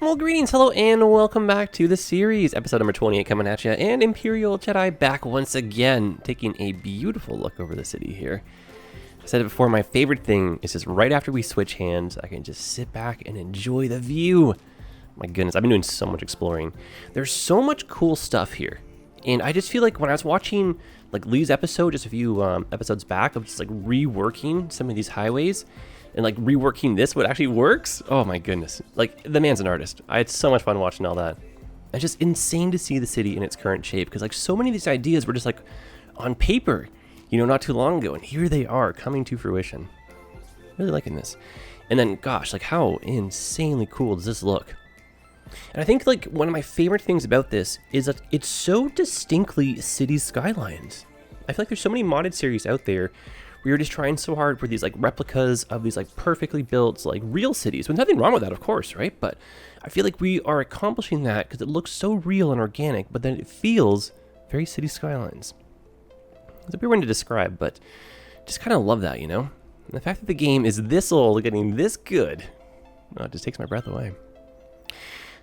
Well, greetings, hello, and welcome back to the series. Episode number 28 coming at you, and Imperial Jedi back once again, taking a beautiful look over the city here. I said it before, my favorite thing is just right after we switch hands, I can just sit back and enjoy the view. My goodness, I've been doing so much exploring. There's so much cool stuff here. And I just feel like when I was watching like Lee's episode just a few episodes back of just like reworking some of these highways, and like reworking this, what actually works. Oh my goodness. Like, the man's an artist. I had so much fun watching all that. It's just insane to see the city in its current shape, because like so many of these ideas were just like on paper, you know, not too long ago, and here they are coming to fruition. Really liking this. And then gosh, like how insanely cool does this look? And I think like one of my favorite things about this is that it's so distinctly Cities Skylines. I feel like there's so many modded series out there. We were just trying so hard for these like replicas of these like perfectly built like real cities. With nothing wrong with that, of course, right? But I feel like we are accomplishing that because it looks so real and organic, but then it feels very Cities Skylines. It's a weird one to describe, but just kind of love that, you know? And the fact that the game is this old, getting this good, it just takes my breath away.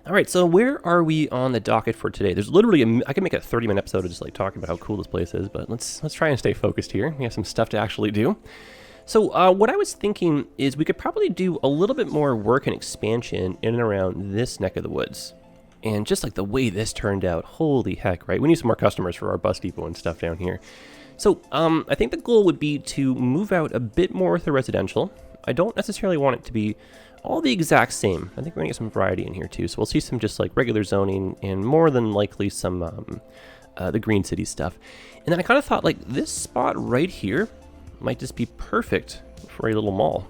All right, so where are we on the docket for today? There's literally, I can make a 30-minute episode of just like talking about how cool this place is, but let's try and stay focused here. We have some stuff to actually do. So what I was thinking is we could probably do a little bit more work and expansion in and around this neck of the woods. And just like the way this turned out, holy heck, right? We need some more customers for our bus depot and stuff down here. So I think the goal would be to move out a bit more with the residential. I don't necessarily want it to be all the exact same. I think we're gonna get some variety in here too. So we'll see some just like regular zoning and more than likely some the Green City stuff. And then I kind of thought like this spot right here might just be perfect for a little mall.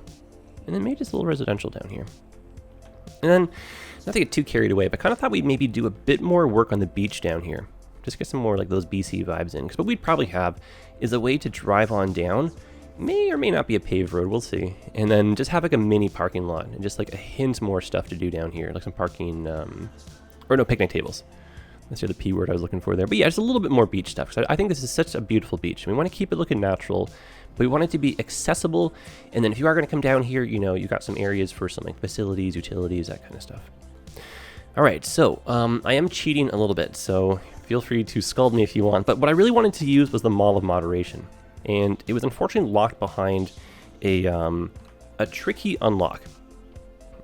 And then maybe just a little residential down here. And then, not to get too carried away, but I kind of thought we'd maybe do a bit more work on the beach down here. Just get some more like those BC vibes in. Because what we'd probably have is a way to drive on down. May or may not be a paved road, we'll see. And then just have like a mini parking lot and just like a hint more stuff to do down here, like some parking, or no, picnic tables. That's the P word I was looking for there. But yeah, just a little bit more beach stuff. So I think this is such a beautiful beach. We want to keep it looking natural, but we want it to be accessible. And then if you are going to come down here, you know, you got some areas for some like facilities, utilities, that kind of stuff. All right, so I am cheating a little bit, so feel free to scold me if you want. But what I really wanted to use was the Mall of Moderation. And it was unfortunately locked behind a tricky unlock.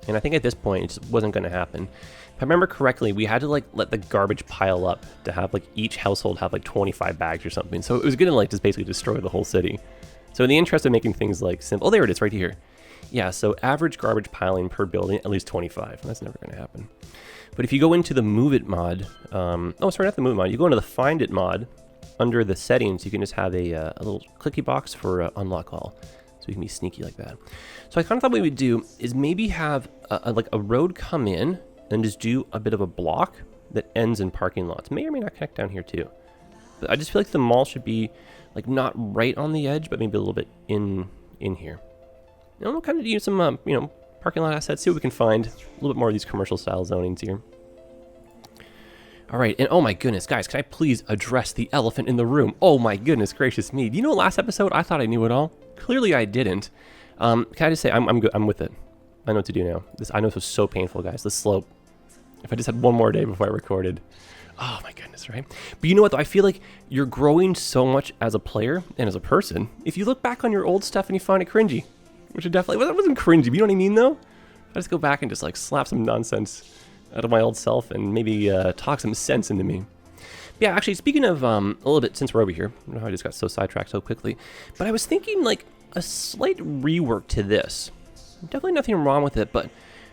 And I think at this point, it just wasn't going to happen. If I remember correctly, we had to like let the garbage pile up to have like each household have like 25 bags or something. So it was going to like just basically destroy the whole city. So in the interest of making things like simple, oh, there it is right here. Yeah, so average garbage piling per building, at least 25. That's never going to happen. But if you go into the Move It mod, oh, sorry, not the Move It mod. You go into the Find It mod. Under the settings, you can just have a little clicky box for unlock all, so you can be sneaky like that. So I kind of thought what we would do is maybe have like a road come in and just do a bit of a block that ends in parking lots. May or may not connect down here too. But I just feel like the mall should be like not right on the edge, but maybe a little bit in here. And we'll kind of use some you know, parking lot assets, see what we can find. A little bit more of these commercial style zonings here. All right, and oh my goodness, guys, can I please address the elephant in the room? Oh my goodness gracious me. Do you know last episode I thought I knew it all? Clearly I didn't. Can I just say I'm good, I'm with it. I know what to do now. I know this was so painful, guys, the slope. If I just had one more day before I recorded. Oh my goodness, right? But you know what though, I feel like you're growing so much as a player and as a person. If you look back on your old stuff and you find it cringy, which it definitely, well, that wasn't cringy, but you know what I mean though? I just go back and just like slap some nonsense out of my old self and maybe talk some sense into me. Yeah, actually, speaking of a little bit, since we're over here, I don't know how I just got so sidetracked so quickly, but I was thinking like a slight rework to this. Definitely nothing wrong with it, but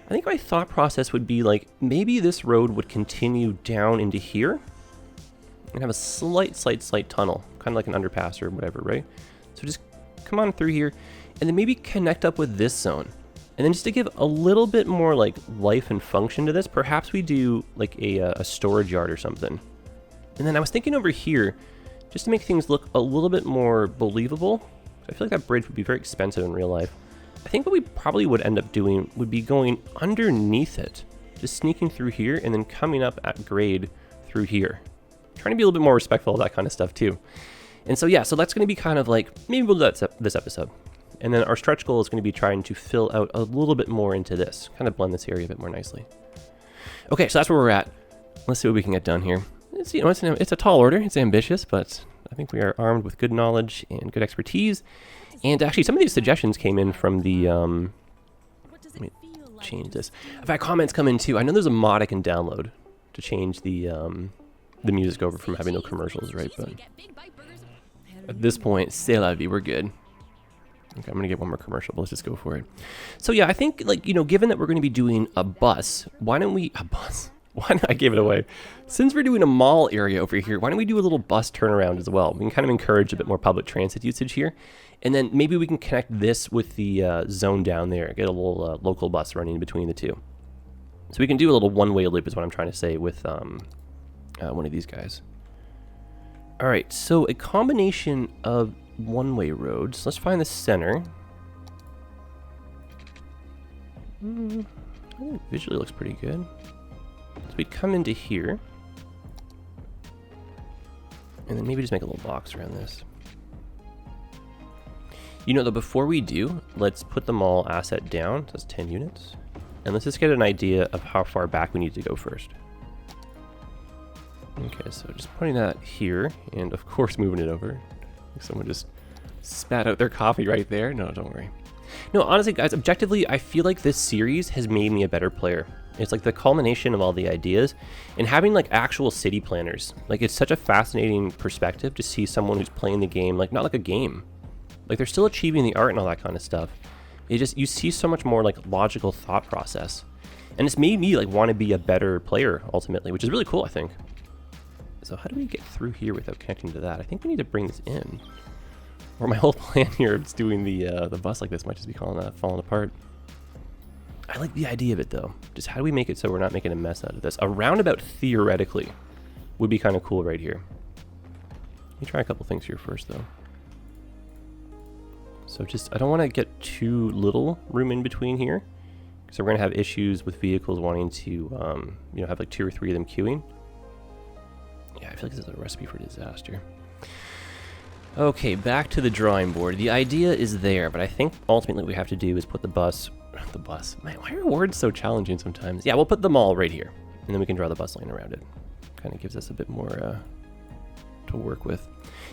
I think my thought process would be like maybe this road would continue down into here and have a slight tunnel, kind of like an underpass or whatever, right? So just come on through here and then maybe connect up with this zone. And then just to give a little bit more like life and function to this, perhaps we do like a storage yard or something. And then I was thinking over here, just to make things look a little bit more believable, I feel like that bridge would be very expensive in real life. I think what we probably would end up doing would be going underneath it, just sneaking through here and then coming up at grade through here. Trying to be a little bit more respectful of that kind of stuff too. And so yeah, so that's going to be kind of like, maybe we'll do that this episode. And then our stretch goal is going to be trying to fill out a little bit more into this, kind of blend this area a bit more nicely. Okay, so that's where we're at. Let's see what we can get done here. It's, you know, it's a tall order. It's ambitious, but I think we are armed with good knowledge and good expertise. And actually, some of these suggestions came in from the... let me change this. I've had comments come in too. I know there's a mod I can download to change the music over from having no commercials, right? But at this point, c'est la vie, we're good. Okay, I'm gonna get one more commercial, but let's just go for it. So yeah, I think, like, you know, given that we're gonna be doing a bus, why don't we, why not, I gave it away. Since we're doing a mall area over here, why don't we do a little bus turnaround as well? We can kind of encourage a bit more public transit usage here. And then maybe we can connect this with the zone down there, get a little local bus running between the two. So we can do a little one-way loop is what I'm trying to say with one of these guys. All right, so a combination of one-way roads. Let's find the center. I think visually looks pretty good. So we come into here. And then maybe just make a little box around this. You know, though, before we do, let's put the mall asset down. That's 10 units. And let's just get an idea of how far back we need to go first. Okay, so just putting that here, and of course moving it over. Someone just spat out their coffee right there. No, don't worry. No, honestly, guys, objectively, I feel like this series has made me a better player. It's like the culmination of all the ideas, and having like actual city planners. Like, it's such a fascinating perspective to see someone who's playing the game, like not like a game. Like, they're still achieving the art and all that kind of stuff. It just, you see so much more like logical thought process. And it's made me like want to be a better player ultimately, which is really cool, I think. So how do we get through here without connecting to that? I think we need to bring this in. Or my whole plan here of just doing the bus like this might just be falling apart. I like the idea of it though. Just how do we make it so we're not making a mess out of this? A roundabout theoretically would be kind of cool right here. Let me try a couple things here first though. So just, I don't want to get too little room in between here, because we're going to have issues with vehicles wanting to, you know, have like 2 or 3 of them queuing. Yeah, I feel like this is a recipe for disaster. Okay, back to the drawing board. The idea is there, but I think ultimately what we have to do is put the bus, man, why are words so challenging sometimes? Yeah, we'll put the mall right here, and then we can draw the bus lane around it. Kind of gives us a bit more to work with.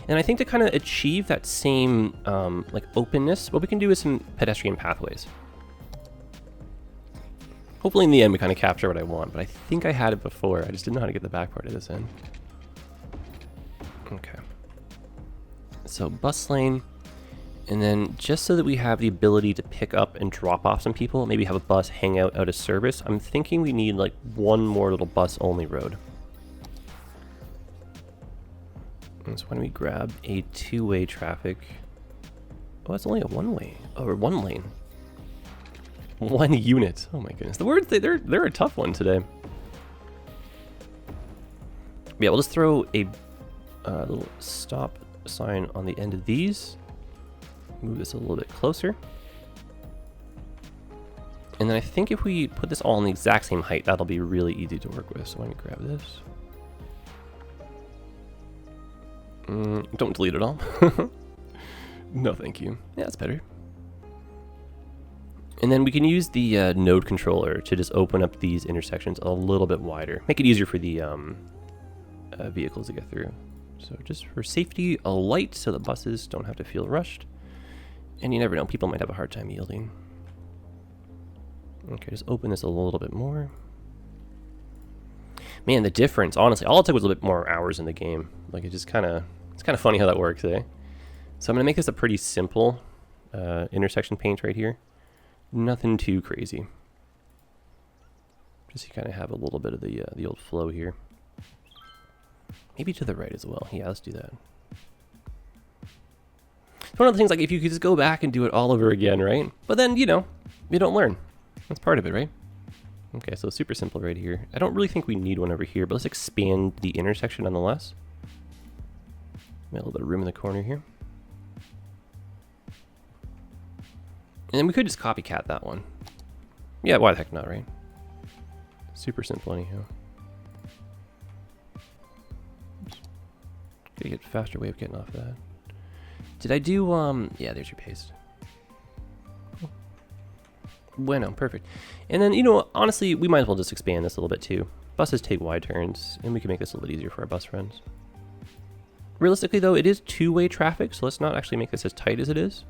And I think to kind of achieve that same like openness, what we can do is some pedestrian pathways. Hopefully in the end we kind of capture what I want, but I think I had it before. I just didn't know how to get the back part of this in. Okay. So bus lane, and then just so that we have the ability to pick up and drop off some people, maybe have a bus hang out of service, I'm thinking we need like one more little bus only road. So why don't we grab a 2-way traffic? Oh, it's only a 1-way. Oh, or 1 lane. 1 unit. Oh my goodness. The words, they're a tough one today. Yeah, we'll just throw a little stop sign on the end of these. Move this a little bit closer. And then I think if we put this all on the exact same height, that'll be really easy to work with. So let me grab this. Don't delete it all. No, thank you. Yeah, that's better. And then we can use the node controller to just open up these intersections a little bit wider. Make it easier for the vehicles to get through. So just for safety, a light so the buses don't have to feel rushed. And you never know, people might have a hard time yielding. Okay, just open this a little bit more. Man, the difference, honestly, all it took was a little bit more hours in the game. Like, it's kind of funny how that works, eh? So I'm going to make this a pretty simple intersection paint right here. Nothing too crazy. Just to kind of have a little bit of the old flow here. Maybe to the right as well. Yeah, let's do that. It's one of the things, like, if you could just go back and do it all over again, right? But then, you know, you don't learn. That's part of it, right? Okay, so super simple right here. I don't really think we need one over here, but let's expand the intersection nonetheless. Got a little bit of room in the corner here. And then we could just copycat that one. Yeah, why the heck not, right? Super simple anyhow. Gotta get a faster way of getting off that. Did I do, yeah, there's your paste. Cool. Bueno, perfect. And then, you know, honestly, we might as well just expand this a little bit too. Buses take wide turns, and we can make this a little bit easier for our bus friends. Realistically, though, it is two-way traffic, so let's not actually make this as tight as it is.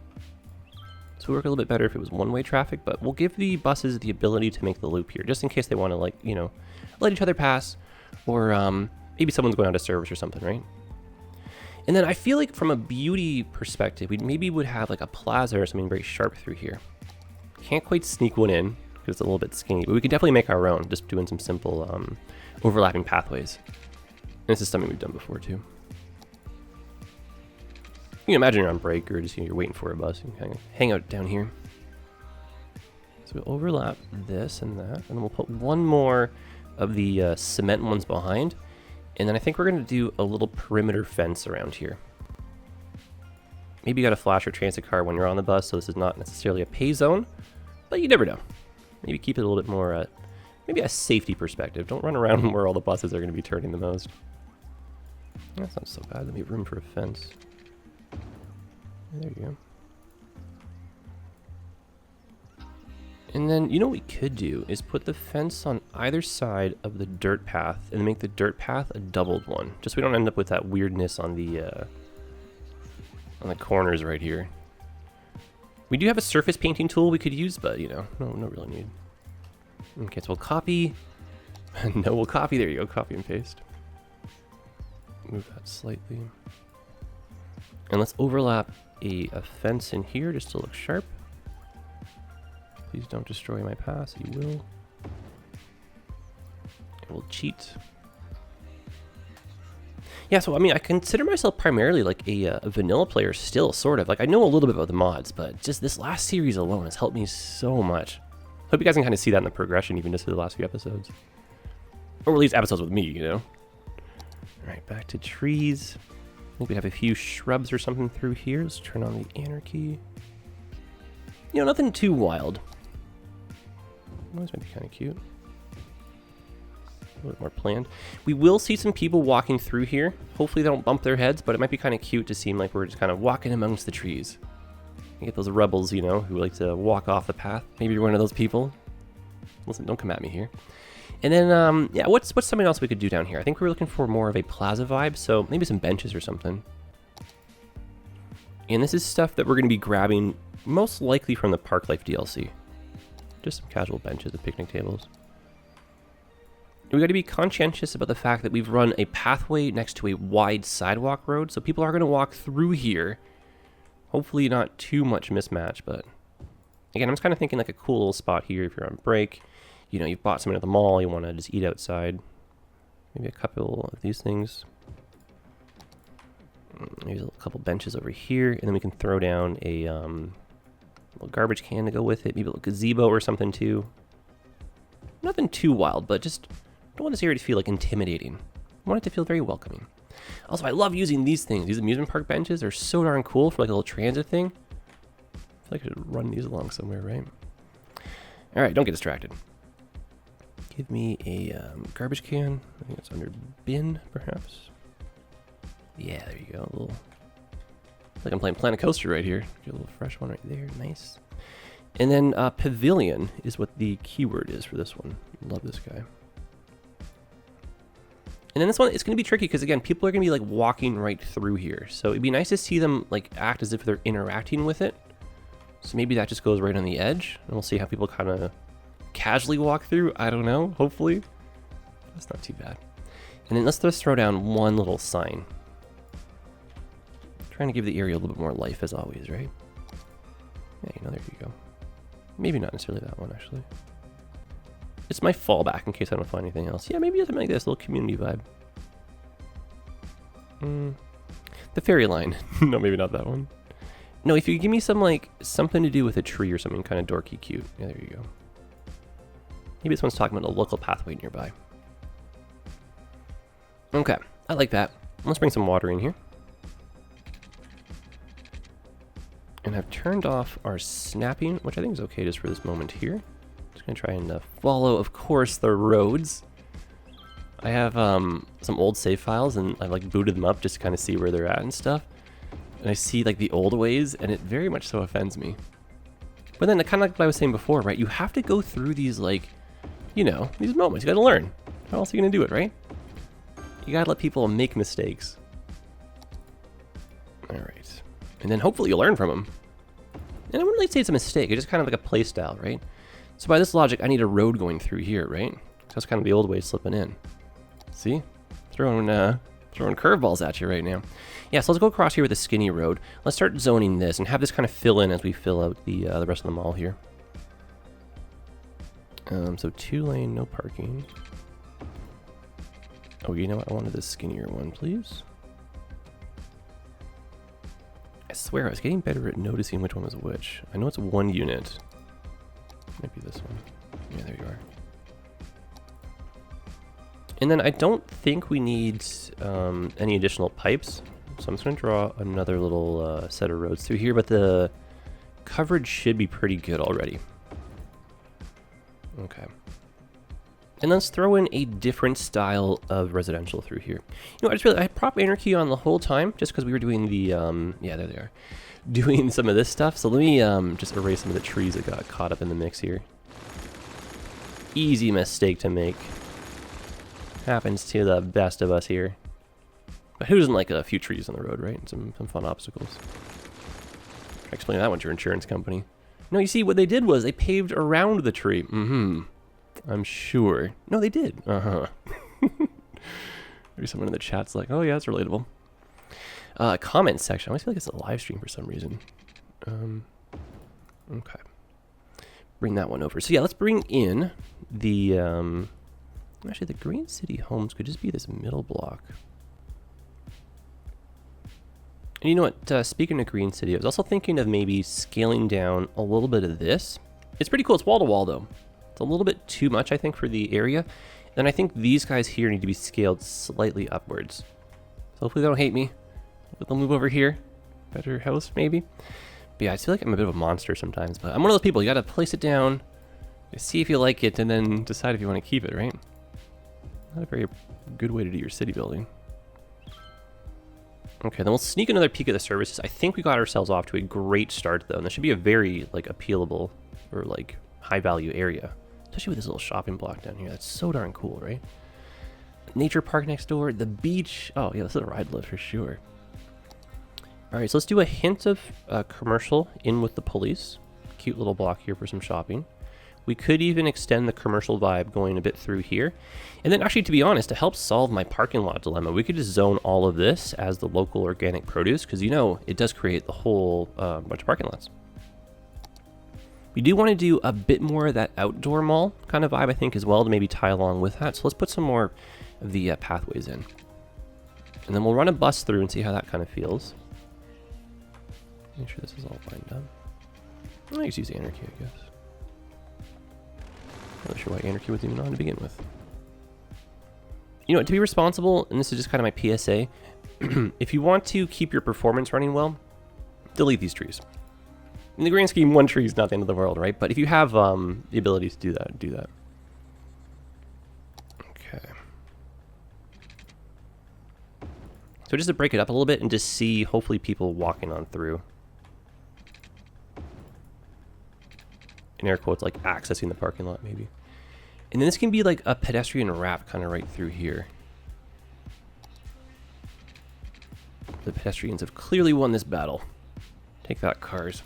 So it would work a little bit better if it was one-way traffic, but we'll give the buses the ability to make the loop here, just in case they want to, like, you know, let each other pass, or maybe someone's going out of service or something, right? And then I feel like from a beauty perspective, we maybe would have like a plaza or something very sharp through here. Can't quite sneak one in because it's a little bit skinny, but we can definitely make our own, just doing some simple overlapping pathways. And this is something we've done before too. You can imagine you're on break or just, you know, you're waiting for a bus. You can kind of hang out down here. So we'll overlap this and that, and then we'll put one more of the cement ones behind. And then I think we're going to do a little perimeter fence around here. Maybe you got a flash or transit car when you're on the bus, so this is not necessarily a pay zone, but you never know. Maybe keep it a little bit more, maybe a safety perspective. Don't run around where all the buses are going to be turning the most. That's not so bad. There'll be room for a fence. There you go. And then, you know what we could do is put the fence on either side of the dirt path and make the dirt path a doubled one. Just so we don't end up with that weirdness on the corners right here. We do have a surface painting tool we could use, but, you know, no real need. Okay, so we'll copy. No, we'll copy. There you go. Copy and paste. Move that slightly. And let's overlap a fence in here just to look sharp. Please don't destroy my pass. You will. It will cheat. Yeah, so I mean, I consider myself primarily like a vanilla player still, sort of. Like, I know a little bit about the mods, but just this last series alone has helped me so much. Hope you guys can kind of see that in the progression, even just through the last few episodes. Or at least episodes with me, you know? Alright, back to trees. I think we have a few shrubs or something through here. Let's turn on the anarchy. You know, nothing too wild. This might be kind of cute. A little bit more planned. We will see some people walking through here. Hopefully they don't bump their heads, but it might be kind of cute to seem like we're just kind of walking amongst the trees. You get those rebels, you know, who like to walk off the path. Maybe you're one of those people. Listen, don't come at me here. And then, yeah, what's something else we could do down here? I think we were looking for more of a plaza vibe, so maybe some benches or something. And this is stuff that we're going to be grabbing most likely from the Park Life DLC. Just some casual benches and picnic tables. We got to be conscientious about the fact that we've run a pathway next to a wide sidewalk road, so people are going to walk through here. Hopefully not too much mismatch, but again, I'm just kind of thinking like a cool little spot here if you're on break. You know, you've bought something at the mall, you want to just eat outside. Maybe a couple of these things. Maybe a couple benches over here, and then we can throw down a little garbage can to go with it. Maybe a little gazebo or something too. Nothing too wild, but just don't want this area to feel like intimidating. I want it to feel very welcoming. Also, I love using these things. These amusement park benches are so darn cool for like a little transit thing. I feel like I should run these along somewhere, right? All right, don't get distracted. Give me a garbage can. I think it's under bin, perhaps. Yeah, there you go. A little, like I'm playing Planet Coaster right here. Get a little fresh one right there. Nice. And then pavilion is what the keyword is for this one. Love this guy. And then this one, it's going to be tricky because, again, people are going to be like walking right through here. So it'd be nice to see them like act as if they're interacting with it. So maybe that just goes right on the edge. And we'll see how people kind of casually walk through. I don't know. Hopefully. That's not too bad. And then let's just throw down one little sign. Trying to give the area a little bit more life as always, right? Yeah, you know, there you go. Maybe not necessarily that one, actually. It's my fallback in case I don't find anything else. Yeah, maybe something like this, a little community vibe. The fairy line. No, maybe not that one. No, if you give me some, like, something to do with a tree or something kind of dorky cute. Yeah, there you go. Maybe this one's talking about a local pathway nearby. Okay, I like that. Let's bring some water in here. And I've turned off our snapping, which I think is okay just for this moment here. Just gonna try and follow, of course, the roads. I have some old save files, and I've like booted them up just to kind of see where they're at and stuff. And I see like the old ways, and it very much so offends me. But then kind of like what I was saying before, right? You have to go through these, like, you know, these moments. You got to learn. How else are you going to do it, right? You got to let people make mistakes. All right. And then hopefully you'll learn from them. And I wouldn't really say it's a mistake. It's just kind of like a play style, right? So by this logic, I need a road going through here, right? That's kind of the old way of slipping in. See? Throwing curveballs at you right now. Yeah, so let's go across here with a skinny road. Let's start zoning this and have this kind of fill in as we fill out the rest of the mall here. So 2-lane, no parking. Oh, you know what? I wanted this skinnier one, please. I swear I was getting better at noticing which one was which. I know it's 1 unit. Maybe this one. Yeah, there you are. And then I don't think we need any additional pipes. So I'm just going to draw another little set of roads through here, but the coverage should be pretty good already. Okay. And let's throw in a different style of residential through here. You know, I had prop anarchy on the whole time just because we were doing the, yeah, there they are. Doing some of this stuff. So let me just erase some of the trees that got caught up in the mix here. Easy mistake to make. Happens to the best of us here. But who doesn't like a few trees on the road, right? Some fun obstacles. Explain that one to your insurance company. No, you see, what they did was they paved around the tree. Mm-hmm. I'm sure. No, they did. Uh-huh. Maybe someone in the chat's like, oh yeah, it's relatable. Comment section. I always feel like it's a live stream for some reason. Okay. Bring that one over. So yeah, let's bring in the, actually the Green City Homes could just be this middle block. And you know what, speaking of Green City, I was also thinking of maybe scaling down a little bit of this. It's pretty cool. It's wall to wall though. It's a little bit too much, I think, for the area. And I think these guys here need to be scaled slightly upwards. So hopefully they don't hate me. They'll move over here. Better house, maybe. But yeah, I feel like I'm a bit of a monster sometimes. But I'm one of those people. You got to place it down, see if you like it, and then decide if you want to keep it, right? Not a very good way to do your city building. Okay, then we'll sneak another peek at the services. I think we got ourselves off to a great start, though. And this should be a very, like, appealable or, like, high-value area. Especially with this little shopping block down here. That's so darn cool, right? Nature park next door. The beach. Oh, yeah, this is a ride lift for sure. All right, so let's do a hint of commercial in with the police. Cute little block here for some shopping. We could even extend the commercial vibe going a bit through here. And then actually, to be honest, to help solve my parking lot dilemma, we could just zone all of this as the local organic produce, because, you know, it does create the whole bunch of parking lots. We do want to do a bit more of that outdoor mall kind of vibe, I think, as well, to maybe tie along with that. So let's put some more of the pathways in. And then we'll run a bus through and see how that kind of feels. Make sure this is all lined up. I just use anarchy, I guess. Not sure why anarchy was even on to begin with. You know, to be responsible, and this is just kind of my PSA, if you want to keep your performance running well, delete these trees. In the grand scheme, 1 tree is not the end of the world, right? But if you have the ability to do that, do that. Okay. So just to break it up a little bit and just see, hopefully, people walking on through. In air quotes, like accessing the parking lot, maybe. And then this can be like a pedestrian wrap kind of right through here. The pedestrians have clearly won this battle. Take that, cars.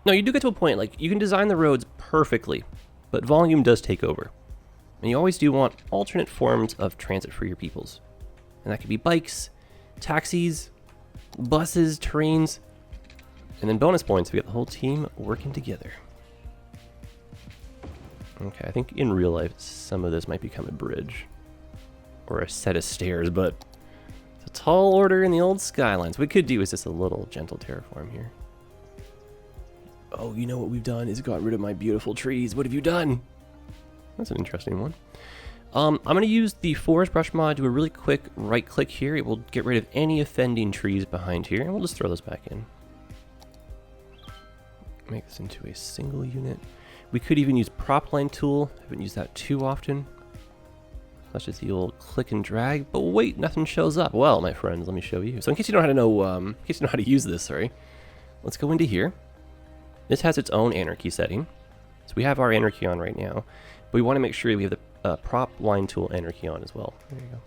No, you do get to a point, like, you can design the roads perfectly, but volume does take over. And you always do want alternate forms of transit for your peoples. And that could be bikes, taxis, buses, trains, and then bonus points if we get the whole team working together. Okay, I think in real life, some of this might become a bridge. Or a set of stairs, but it's a tall order in the old skylines. What we could do is just a little gentle terraform here. Oh, you know what we've done is got rid of my beautiful trees. What have you done? That's an interesting one. I'm going to use the forest brush mod, do a really quick right click here. It will get rid of any offending trees behind here, and we'll just throw those back in. Make this into a single unit. We could even use prop line tool. I haven't used that too often. That's just the old click and drag. But wait, nothing shows up. Well, my friends, let me show you. So in case you don't know how to use this, sorry. let's go into here. This has its own anarchy setting. So we have our anarchy on right now, but we want to make sure we have the prop line tool anarchy on as well. There you go.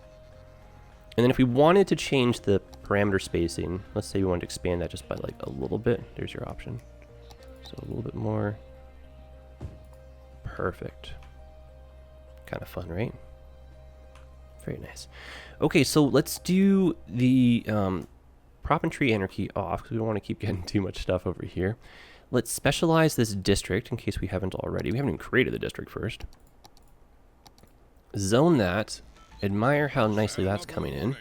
And then if we wanted to change the parameter spacing, let's say we wanted to expand that just by like a little bit, there's your option. So a little bit more. Perfect. Kind of fun, right? Very nice. Okay, so let's do the prop and tree anarchy off because we don't want to keep getting too much stuff over here. Let's specialize this district in case we haven't already. We haven't even created the district first. Zone that. Admire how nicely that's coming in.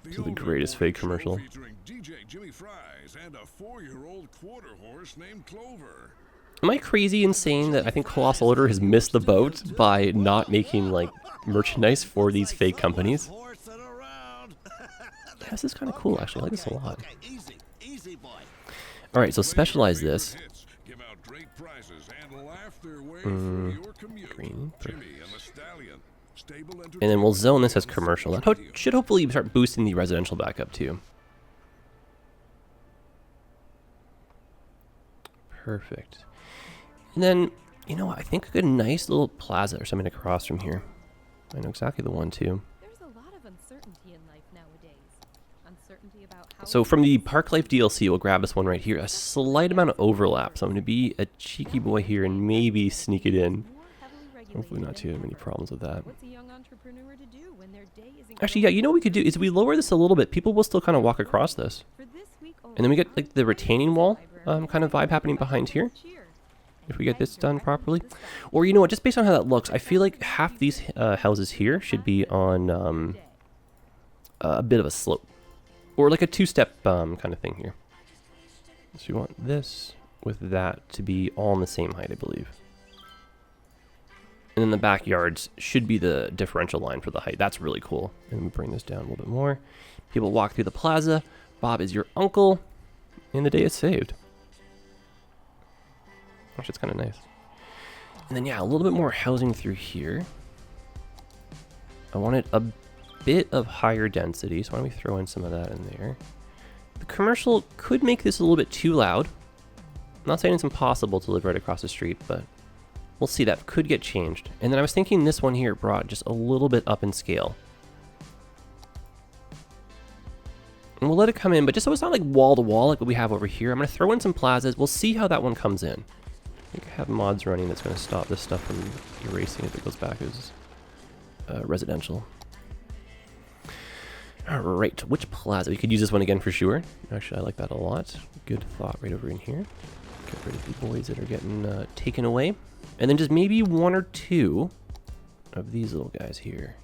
This is the greatest fake commercial. Am I crazy in saying that I think Colossal Order has missed the boat by not making like merchandise for these fake companies? Yeah, this is kind of cool actually. I like this a lot. Alright, so specialize this. Green. And then we'll zone this as commercial. That should hopefully start boosting the residential back up too. Perfect. And then, you know what, I think a good nice little plaza or something across from here. I know exactly the one too. There's a lot of uncertainty in life nowadays. Uncertainty about how so from the Park Life DLC, we'll grab this one right here. A slight amount of overlap. So I'm going to be a cheeky boy here and maybe sneak it in. Hopefully not too many problems with that. What's a young entrepreneur to do when their day isn't Actually, yeah, you know what we could do is we lower this a little bit. People will still kind of walk across this. And then we get like the retaining wall kind of vibe happening behind here. If we get this done properly. Or you know what, just based on how that looks, I feel like half these houses here should be on a bit of a slope. Or like a two-step kind of thing here. So you want this with that to be all on the same height, I believe. And then the backyards should be the differential line for the height. That's really cool. And we bring this down a little bit more. People walk through the plaza. Bob is your uncle. And the day is saved. Which is kind of nice. And then, yeah, a little bit more housing through here. I wanted a bit of higher density, so why don't we throw in some of that in there. The commercial could make this a little bit too loud. I'm not saying it's impossible to live right across the street, but we'll see. That could get changed. And then I was thinking this one here brought just a little bit up in scale. And we'll let it come in, but just so it's not like wall to wall like what we have over here, I'm going to throw in some plazas. We'll see how that one comes in. I think I have mods running that's going to stop this stuff from erasing if it goes back as residential. Alright, which plaza? We could use this one again for sure. Actually, I like that a lot. Good thought right over in here. Get rid of the boys that are getting taken away. And then just maybe one or two of these little guys here.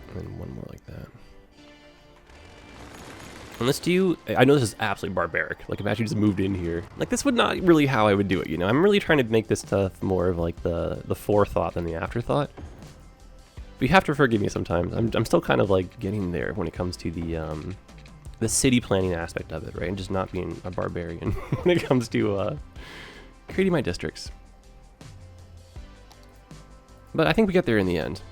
And then one more like that. And let's do, I know this is absolutely barbaric. Like if I actually just moved in here. Like this would not really how I would do it, you know? I'm really trying to make this stuff more of like the forethought than the afterthought. But you have to forgive me sometimes. I'm still kind of like getting there when it comes to the city planning aspect of it, right? And just not being a barbarian when it comes to creating my districts. But I think we get there in the end.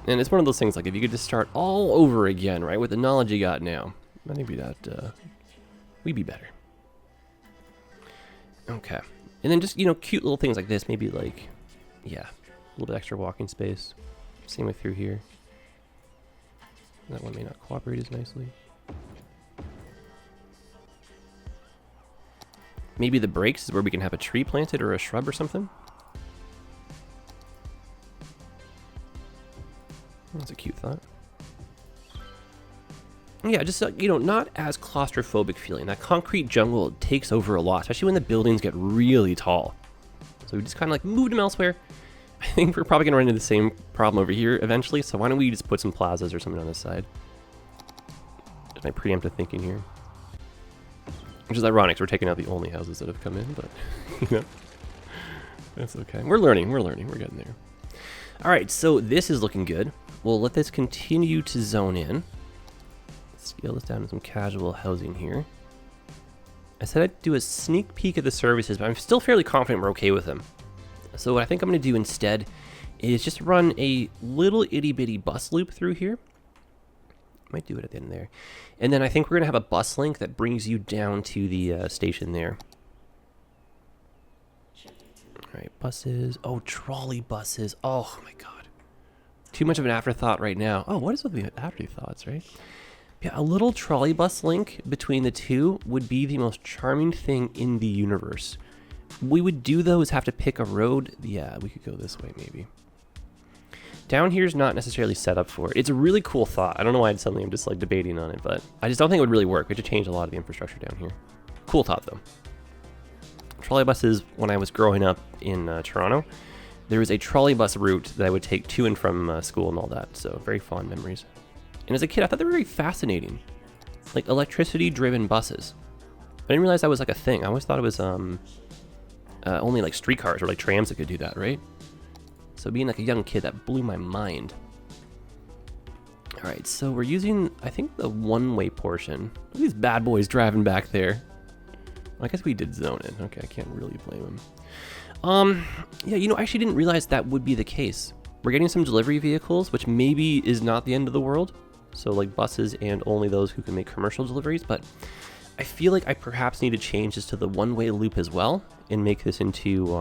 And it's one of those things, like, if you could just start all over again, right, with the knowledge you got now, I think we'd be better. Okay. And then just, you know, cute little things like this, maybe like, yeah, a little bit extra walking space. Same way through here. That one may not cooperate as nicely. Maybe the breaks is where we can have a tree planted or a shrub or something. That's a cute thought. Yeah, just, you know, not as claustrophobic feeling. That concrete jungle takes over a lot, especially when the buildings get really tall. So we just kind of like moved them elsewhere. I think we're probably going to run into the same problem over here eventually, so why don't we just put some plazas or something on this side? That's my preemptive thinking here. Which is ironic, 'cause we're taking out the only houses that have come in, but, you know, that's okay. We're learning, we're getting there. All right, so this is looking good. We'll let this continue to zone in. Let's scale this down to some casual housing here. I said I'd do a sneak peek at the services, but I'm still fairly confident we're okay with them. So what I think I'm going to do instead is just run a little itty bitty bus loop through here. Might do it at the end there. And then I think we're going to have a bus link that brings you down to the station there. All right, buses. Oh, trolley buses. Oh my God. Too much of an afterthought right now. Oh, what is with the afterthoughts, right? Yeah, a little trolley bus link between the two would be the most charming thing in the universe. We would do though is have to pick a road. Yeah, we could go this way maybe. Down here is not necessarily set up for it. It's a really cool thought. I don't know why I'm just like debating on it, but I just don't think it would really work. We have to change a lot of the infrastructure down here. Cool thought though. Trolley buses, when I was growing up in Toronto, there was a trolley bus route that I would take to and from school and all that. So very fond memories. And as a kid, I thought they were very fascinating. Like electricity driven buses. I didn't realize that was like a thing. I always thought it was only like streetcars or like trams that could do that, right? So being like a young kid, that blew my mind. All right, so we're using, I think, the one-way portion. Look at these bad boys driving back there. I guess we did zone it. Okay, I can't really blame them. Yeah, you know, I actually didn't realize that would be the case. We're getting some delivery vehicles, which maybe is not the end of the world. So like buses and only those who can make commercial deliveries, but I feel like I perhaps need to change this to the one-way loop as well and make this into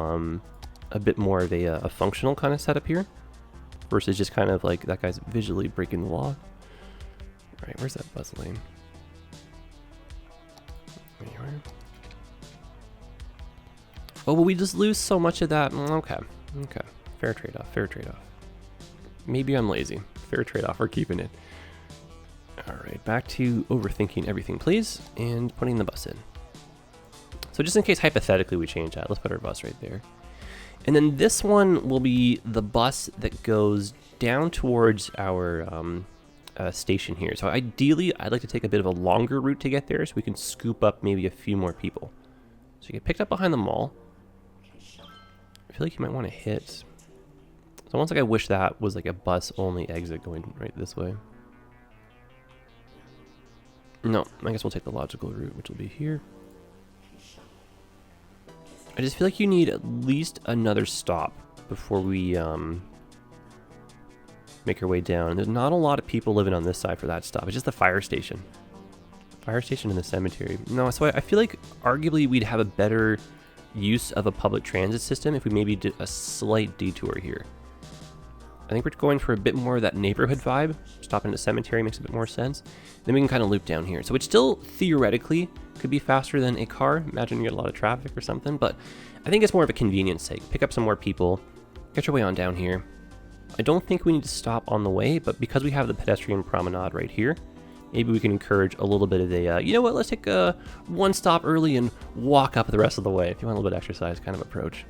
a bit more of a functional kind of setup here versus just kind of like that guy's visually breaking the law. All right, where's that bus lane? Anywhere. Oh, will we just lose so much of that? Okay. Fair trade-off. Maybe I'm lazy. Fair trade-off, we're keeping it. All right, back to overthinking everything, please, and putting the bus in. So just in case hypothetically we change that, let's put our bus right there. And then this one will be the bus that goes down towards our station here. So ideally, I'd like to take a bit of a longer route to get there so we can scoop up maybe a few more people. So you get picked up behind the mall. I feel like you might want to hit. It's almost like I wish that was like a bus-only exit going right this way. No, I guess we'll take the logical route, which will be here. I just feel like you need at least another stop before we make our way down. And there's not a lot of people living on this side for that stop. It's just the fire station. Fire station and the cemetery. No, so I feel like arguably we'd have a better use of a public transit system if we maybe did a slight detour here. I think we're going for a bit more of that neighborhood vibe. Stopping at the cemetery makes a bit more sense. Then we can kind of loop down here. So it still theoretically could be faster than a car. Imagine you get a lot of traffic or something, but I think it's more of a convenience sake. Pick up some more people, get your way on down here. I don't think we need to stop on the way, but because we have the pedestrian promenade right here, maybe we can encourage a little bit of a, you know what, let's take one stop early and walk up the rest of the way if you want a little bit of exercise kind of approach.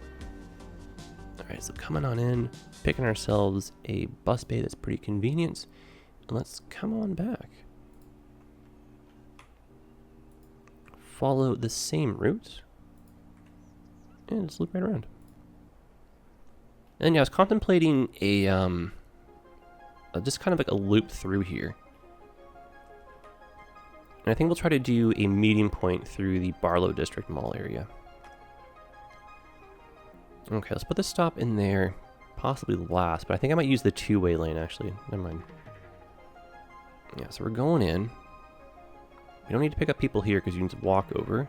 All right, so coming on in, picking ourselves a bus bay that's pretty convenient, and let's come on back. Follow the same route, and just loop right around. And then, yeah, I was contemplating a, just kind of like a loop through here. And I think we'll try to do a meeting point through the Barlow District Mall area. Okay, let's put the stop in there, possibly last, but I think I might use the two-way lane, actually. Never mind. Yeah, so we're going in. We don't need to pick up people here because you need to walk over.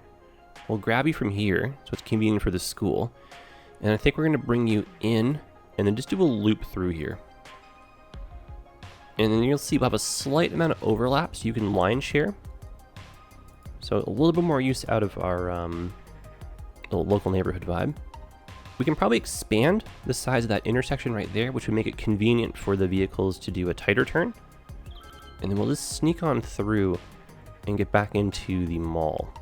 We'll grab you from here, so it's convenient for the school. And I think we're going to bring you in, and then just do a loop through here. And then you'll see we'll have a slight amount of overlap, so you can line share. So a little bit more use out of our little local neighborhood vibe. We can probably expand the size of that intersection right there, which would make it convenient for the vehicles to do a tighter turn. And then we'll just sneak on through and get back into the mall.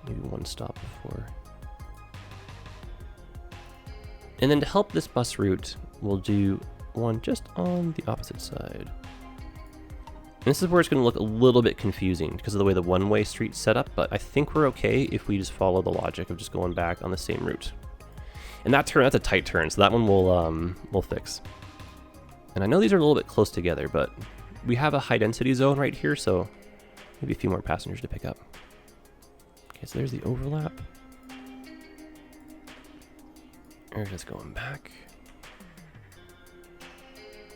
Maybe one stop before. And then to help this bus route, we'll do one just on the opposite side. And this is where it's going to look a little bit confusing because of the way the one-way street's set up, but I think we're okay if we just follow the logic of just going back on the same route. And that turn, that's a tight turn, so that one we'll fix. And I know these are a little bit close together, but we have a high density zone right here, so maybe a few more passengers to pick up. Okay, so there's the overlap. We're just going back.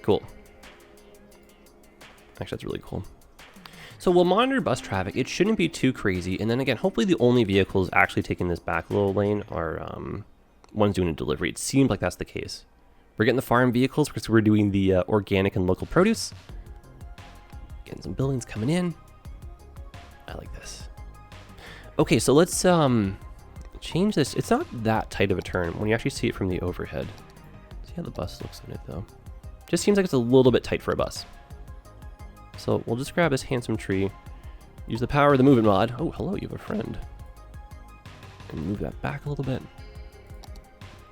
Cool. Actually, that's really cool. So we'll monitor bus traffic. It shouldn't be too crazy. And then again, hopefully the only vehicles actually taking this back little lane are ones doing a delivery. It seems like that's the case. We're getting the farm vehicles because we're doing the organic and local produce. Getting some buildings coming in. I like this. Okay, so let's change this. It's not that tight of a turn when you actually see it from the overhead. See how the bus looks in it though. Just seems like it's a little bit tight for a bus. So we'll just grab this handsome tree, use the power of the move it mod. Oh, hello, you have a friend. And move that back a little bit.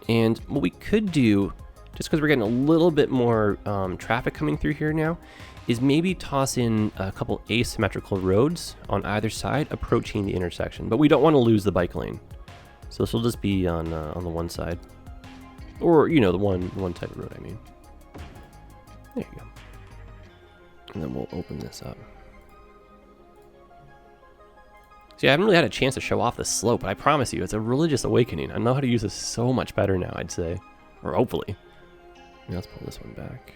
And what we could do, just because we're getting a little bit more traffic coming through here now, is maybe toss in a couple asymmetrical roads on either side approaching the intersection. But we don't want to lose the bike lane. So this will just be on the one side. Or, you know, the one type of road, I mean. There you go. And then we'll open this up. See, I haven't really had a chance to show off the slope, but I promise you, it's a religious awakening. I know how to use this so much better now, I'd say. Or hopefully. Now let's pull this one back.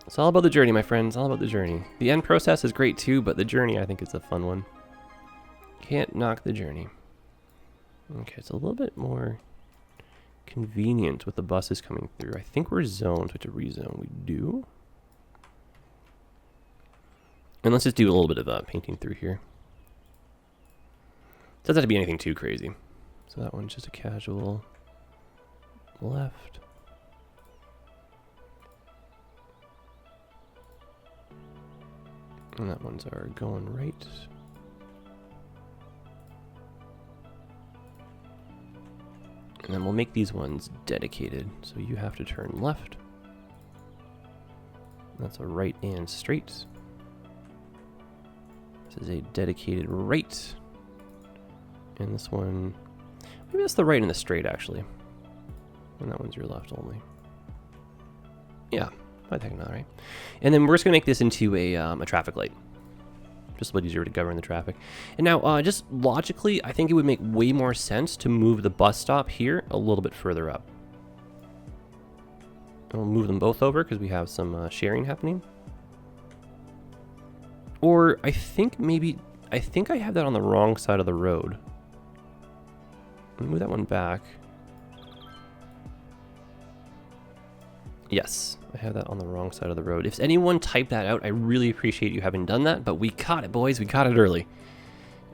It's all about the journey, my friends. All about the journey. The end process is great too, but the journey, I think, is a fun one. Can't knock the journey. Okay, it's a little bit more convenient with the buses coming through. I think we're zoned, so to rezone we do. And let's just do a little bit of painting through here. Doesn't have to be anything too crazy. So that one's just a casual left. And that one's our going right. And then we'll make these ones dedicated. So you have to turn left. That's a right and straight. This is a dedicated right. And this one, maybe that's the right and the straight actually. And that one's your left only. Yeah, I think not, right? And then we're just gonna make this into a traffic light. Just a bit easier to govern the traffic. And now, just logically, I think it would make way more sense to move the bus stop here a little bit further up. And we'll move them both over because we have some sharing happening. Or I think I have that on the wrong side of the road. Let me move that one back. Yes, I have that on the wrong side of the road. If anyone typed that out, I really appreciate you having done that, but we caught it, boys. We caught it early.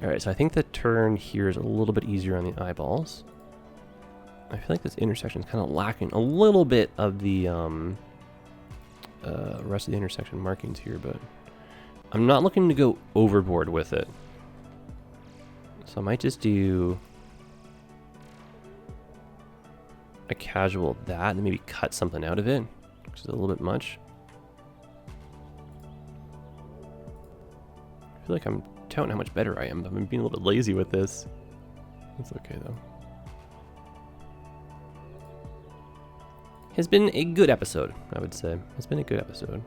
All right, so I think the turn here is a little bit easier on the eyeballs. I feel like this intersection is kind of lacking a little bit of the rest of the intersection markings here, but I'm not looking to go overboard with it. So I might just do a casual that and maybe cut something out of it, which is a little bit much. I feel like I'm touting how much better I am, but I'm being a little bit lazy with this. It's okay though. Has been a good episode, I would say. It's been a good episode.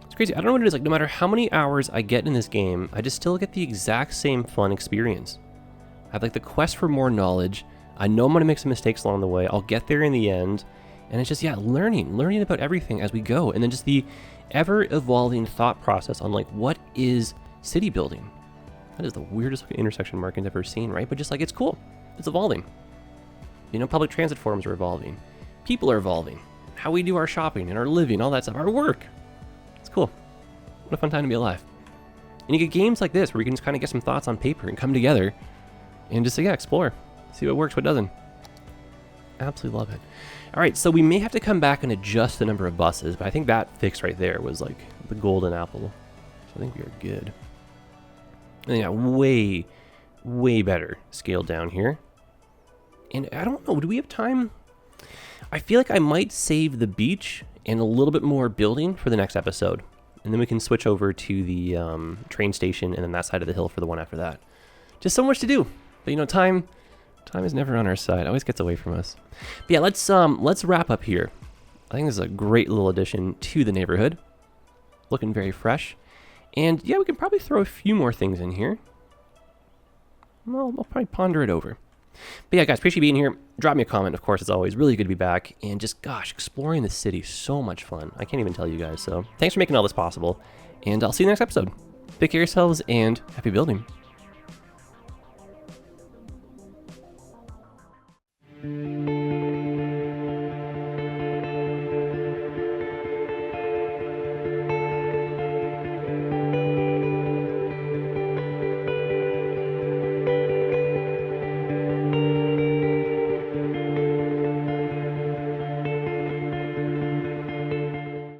It's crazy. I don't know what it is. Like, no matter how many hours I get in this game, I just still get the exact same fun experience. I have like the quest for more knowledge. I know I'm going to make some mistakes along the way. I'll get there in the end. And it's just, yeah, learning about everything as we go. And then just the ever-evolving thought process on like, what is city building? That is the weirdest looking intersection marking I've ever seen, right? But just like, it's cool. It's evolving. You know, public transit forms are evolving. People are evolving. How we do our shopping and our living, all that stuff, our work. It's cool. What a fun time to be alive. And you get games like this where we can just kind of get some thoughts on paper and come together and just, yeah, explore. See what works, what doesn't. Absolutely love it. All right, so we may have to come back and adjust the number of buses, but I think that fix right there was like the golden apple. So I think we are good. And yeah, way, way better scaled down here. And I don't know, do we have time? I feel like I might save the beach and a little bit more building for the next episode. And then we can switch over to the train station and then that side of the hill for the one after that. Just so much to do. But you know, time is never on our side. It always gets away from us. But yeah, let's wrap up here. I think this is a great little addition to the neighborhood. Looking very fresh. And yeah, we can probably throw a few more things in here. Well, I'll probably ponder it over. But yeah, guys, appreciate you being here. Drop me a comment, of course, as always. Really good to be back. And just, gosh, exploring the city, so much fun. I can't even tell you guys. So thanks for making all this possible. And I'll see you next episode. Take care of yourselves and happy building.